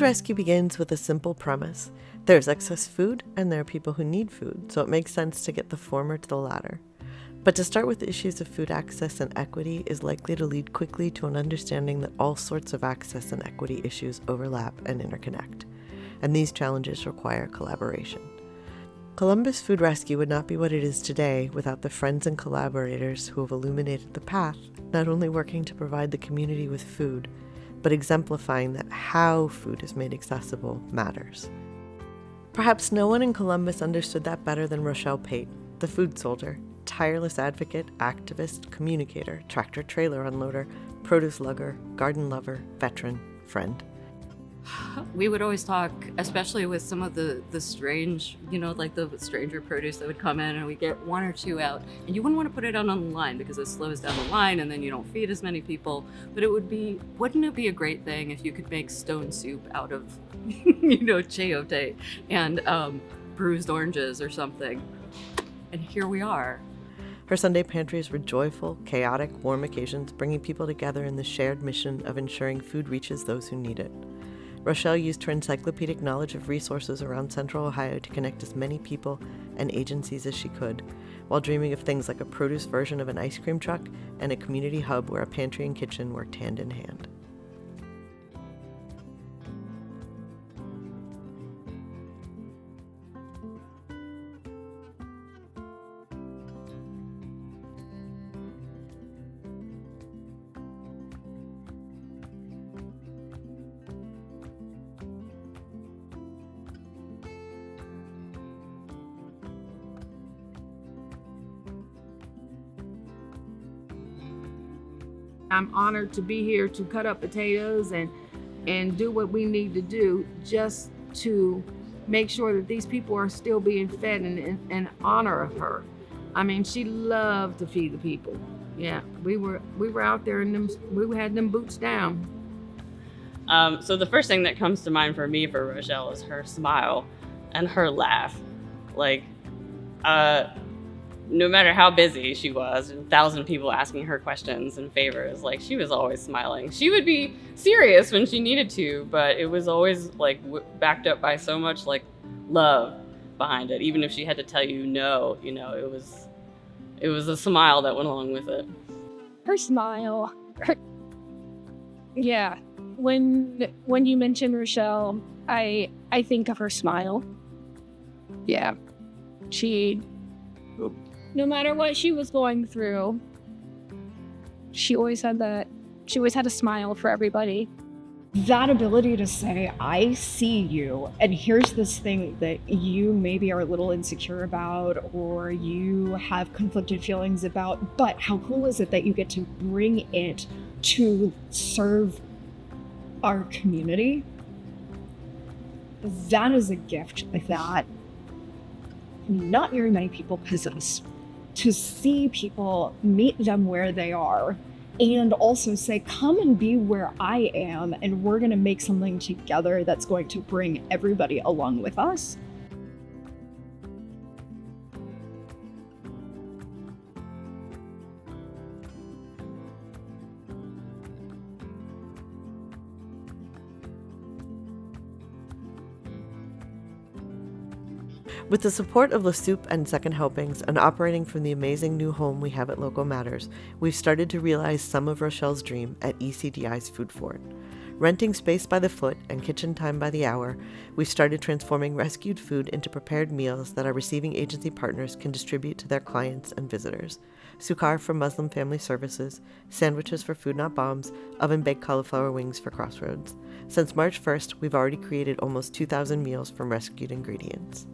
Food rescue begins with a simple premise. There's excess food, and there are people who need food, so it makes sense to get the former to the latter. But to start with issues of food access and equity is likely to lead quickly to an understanding that all sorts of access and equity issues overlap and interconnect, and these challenges require collaboration. Columbus Food Rescue would not be what it is today without the friends and collaborators who have illuminated the path, not only working to provide the community with food, but exemplifying that how food is made accessible matters. Perhaps no one in Columbus understood that better than Roshelle Pate, the food soldier, tireless advocate, activist, communicator, tractor-trailer unloader, produce lugger, garden lover, veteran, friend. We would always talk, especially with some of the strange, like the stranger produce that would come in, and we get one or two out, and you wouldn't want to put it out on the line because it slows down the line and then you don't feed as many people. But wouldn't it be a great thing if you could make stone soup out of, chayote and bruised oranges or something? And here we are. Her Sunday pantries were joyful, chaotic, warm occasions, bringing people together in the shared mission of ensuring food reaches those who need it. Roshelle used her encyclopedic knowledge of resources around Central Ohio to connect as many people and agencies as she could, while dreaming of things like a produce version of an ice cream truck and a community hub where a pantry and kitchen worked hand in hand. I'm honored to be here to cut up potatoes and do what we need to do just to make sure that these people are still being fed and honor of her. I mean, she loved to feed the people. Yeah, we were out there and we had them boots down. So the first thing that comes to mind for me for Roshelle is her smile and her laugh. No matter how busy she was, 1,000 people asking her questions and favors, she was always smiling. She would be serious when she needed to, but it was always backed up by so much love behind it. Even if she had to tell you no, it was a smile that went along with it. Her smile. Yeah. When you mention Roshelle, I think of her smile. Yeah. No matter what she was going through, she always had a smile for everybody. That ability to say, I see you, and here's this thing that you maybe are a little insecure about or you have conflicted feelings about, but how cool is it that you get to bring it to serve our community? That is a gift that not very many people possess. To see people, meet them where they are, and also say, come and be where I am, and we're going to make something together that's going to bring everybody along with us. With the support of La Soup and Second Helpings and operating from the amazing new home we have at Local Matters, we've started to realize some of Rochelle's dream at ECDI's Food Fort. Renting space by the foot and kitchen time by the hour, we've started transforming rescued food into prepared meals that our receiving agency partners can distribute to their clients and visitors. Sukkar for Muslim Family Services, sandwiches for Food Not Bombs, oven-baked cauliflower wings for Crossroads. Since March 1st, we've already created almost 2,000 meals from rescued ingredients.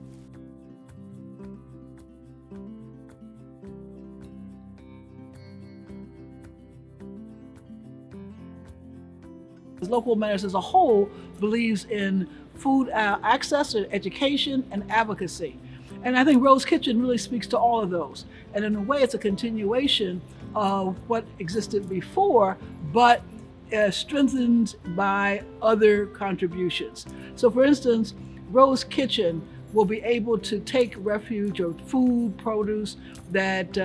Local Matters as a whole believes in food access and education and advocacy. And I think Rose Kitchen really speaks to all of those. And in a way, it's a continuation of what existed before, but strengthened by other contributions. So for instance, Rose Kitchen will be able to take refuge of food, produce that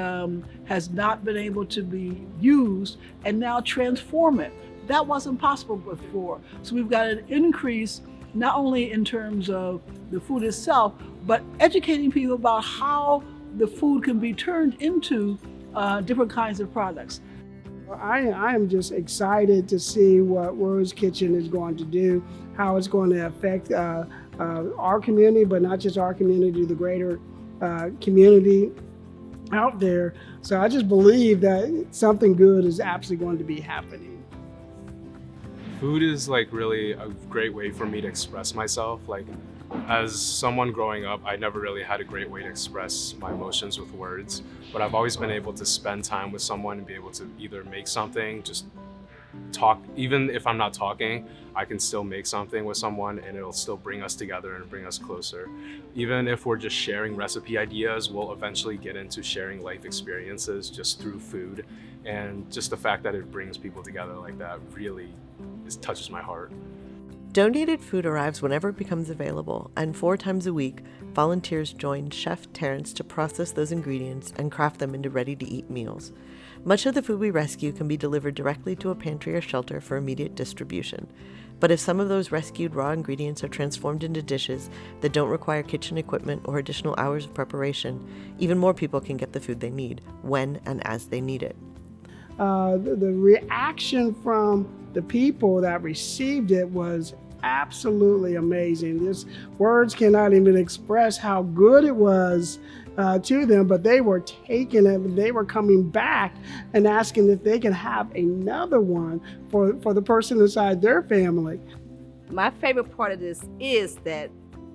has not been able to be used and now transform it. That wasn't possible before. So we've got an increase not only in terms of the food itself, but educating people about how the food can be turned into different kinds of products. I am just excited to see what Rose Kitchen is going to do, how it's going to affect our community, but not just our community, the greater community out there. So I just believe that something good is absolutely going to be happening. Food is like really a great way for me to express myself. Like, as someone growing up, I never really had a great way to express my emotions with words, but I've always been able to spend time with someone and be able to either make something, just talk. Even if I'm not talking, I can still make something with someone and it'll still bring us together and bring us closer. Even if we're just sharing recipe ideas, we'll eventually get into sharing life experiences just through food. And just the fact that it brings people together like that really touches my heart. Donated food arrives whenever it becomes available, and 4 times a week, volunteers join Chef Terrence to process those ingredients and craft them into ready-to-eat meals. Much of the food we rescue can be delivered directly to a pantry or shelter for immediate distribution. But if some of those rescued raw ingredients are transformed into dishes that don't require kitchen equipment or additional hours of preparation, even more people can get the food they need, when and as they need it. The reaction from the people that received it was absolutely amazing. Words cannot even express how good it was to them, but they were taking it, they were coming back and asking if they could have another one for the person inside their family. My favorite part of this is that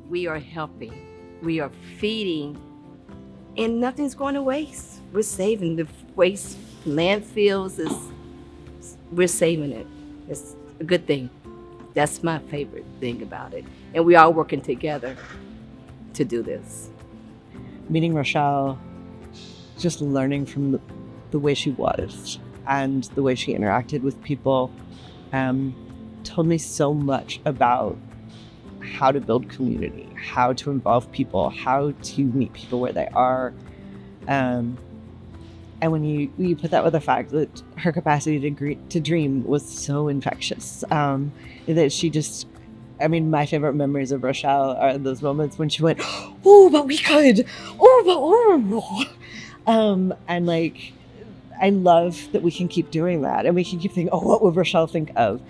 we are helping, we are feeding, and nothing's going to waste. We're saving the waste. Landfills we're saving it. It's a good thing. That's my favorite thing about it. And we are working together to do this. Meeting Roshelle, just learning from the way she was and the way she interacted with people, told me so much about how to build community, how to involve people, how to meet people where they are. And when you put that with the fact that her capacity to dream was so infectious, that she just, I mean, my favorite memories of Roshelle are those moments when she went, "Oh, but we could! Oh, but and like, I love that we can keep doing that, and we can keep thinking, oh, what would Roshelle think of?"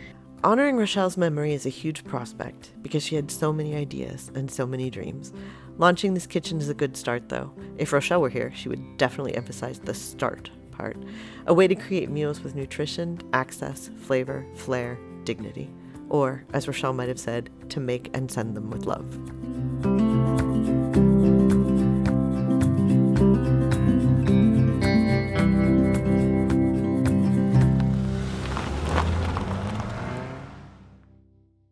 Honoring Rochelle's memory is a huge prospect because she had so many ideas and so many dreams. Launching this kitchen is a good start, though. If Roshelle were here, she would definitely emphasize the start part. A way to create meals with nutrition, access, flavor, flair, dignity. Or, as Roshelle might have said, to make and send them with love.